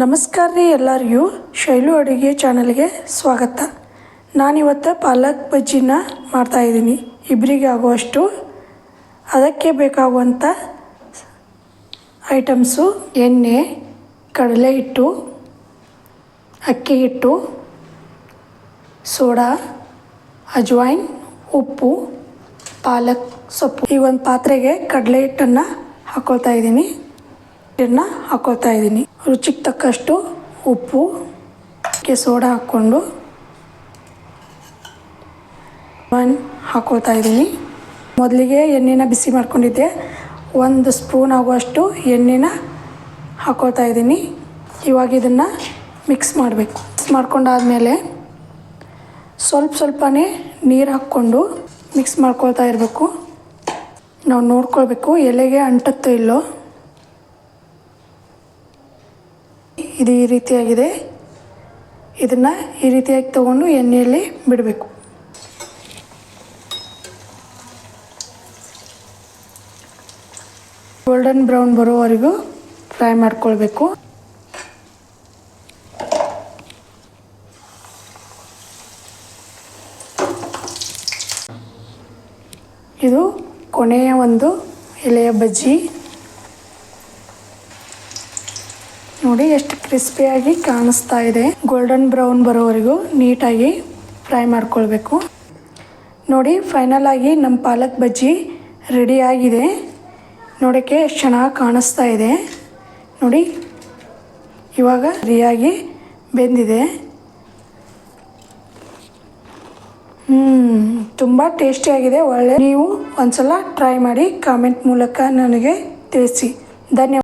ನಮಸ್ಕಾರ ರೀ ಎಲ್ಲರಿಗೂ ಶೈಲು ಅಡುಗೆ ಚಾನಲ್ಗೆ ಸ್ವಾಗತ. ನಾನಿವತ್ತು ಪಾಲಕ್ ಬಜ್ಜಿನ ಮಾಡ್ತಾಯಿದ್ದೀನಿ. ಇಬ್ಬರಿಗೆ ಆಗುವಷ್ಟು. ಅದಕ್ಕೆ ಬೇಕಾಗುವಂಥ ಐಟಮ್ಸು ಎಣ್ಣೆ, ಕಡಲೆ ಹಿಟ್ಟು, ಅಕ್ಕಿ ಹಿಟ್ಟು, ಸೋಡಾ, ಅಜ್ವೈನ್, ಉಪ್ಪು, ಪಾಲಕ್ ಸೊಪ್ಪು. ಈ ಒಂದು ಪಾತ್ರೆಗೆ ಕಡಲೆ ಹಿಟ್ಟನ್ನು ಹಾಕ್ಕೊಳ್ತಾ ಇದ್ದೀನಿ. ರುಚಿಗೆ ತಕ್ಕಷ್ಟು ಉಪ್ಪು, ಸೋಡಾ ಹಾಕ್ಕೊಂಡು ಹಾಕ್ಕೊಳ್ತಾ ಇದ್ದೀನಿ. ಮೊದಲಿಗೆ ಎಣ್ಣೆನ ಬಿಸಿ ಮಾಡ್ಕೊಂಡಿದ್ದೆ. 1 ಸ್ಪೂನ್ ಆಗುವಷ್ಟು ಎಣ್ಣೆನ ಹಾಕ್ಕೊಳ್ತಾ ಇದ್ದೀನಿ. ಇವಾಗ ಇದನ್ನು ಮಿಕ್ಸ್ ಮಾಡಬೇಕು. ಮಿಕ್ಸ್ ಮಾಡ್ಕೊಂಡಾದಮೇಲೆ ಸ್ವಲ್ಪನೇ ನೀರು ಹಾಕ್ಕೊಂಡು ಮಿಕ್ಸ್ ಮಾಡ್ಕೊಳ್ತಾ ಇರಬೇಕು. ನಾವು ನೋಡ್ಕೊಳ್ಬೇಕು ಎಲೆಗೆ ಅಂಟುತ್ತೋ ಇಲ್ಲೋ. ಇದು ಈ ರೀತಿಯಾಗಿದೆ. ಇದನ್ನು ಈ ರೀತಿಯಾಗಿ ತೊಗೊಂಡು ಎಣ್ಣೆಯಲ್ಲಿ ಬಿಡಬೇಕು. ಗೋಲ್ಡನ್ ಬ್ರೌನ್ ಬರೋವರೆಗೂ ಫ್ರೈ ಮಾಡ್ಕೊಳ್ಬೇಕು. ಇದು ಕೊನೆಯ ಒಂದು ಎಲೆಯ ಬಜ್ಜಿ. ನೋಡಿ ಎಷ್ಟು ಕ್ರಿಸ್ಪಿಯಾಗಿ ಕಾಣಿಸ್ತಾ ಇದೆ. ಗೋಲ್ಡನ್ ಬ್ರೌನ್ ಬರೋವರೆಗೂ ನೀಟಾಗಿ ಫ್ರೈ ಮಾಡ್ಕೊಳ್ಬೇಕು. ನೋಡಿ ಫೈನಲ್ ಆಗಿ ನಮ್ಮ ಪಾಲಕ್ ಬಜ್ಜಿ ರೆಡಿಯಾಗಿದೆ. ನೋಡೋಕ್ಕೆ ಎಷ್ಟು ಚೆನ್ನಾಗಿ ಕಾಣಿಸ್ತಾ ಇದೆ ನೋಡಿ. ಇವಾಗ ರೆಡಿಯಾಗಿ ಬೆಂದಿದೆ. ತುಂಬ ಟೇಸ್ಟಿಯಾಗಿದೆ. ನೀವು ಒಂದ್ಸಲ ಟ್ರೈ ಮಾಡಿ ಕಾಮೆಂಟ್ ಮೂಲಕ ನನಗೆ ತಿಳಿಸಿ. ಧನ್ಯವಾದ.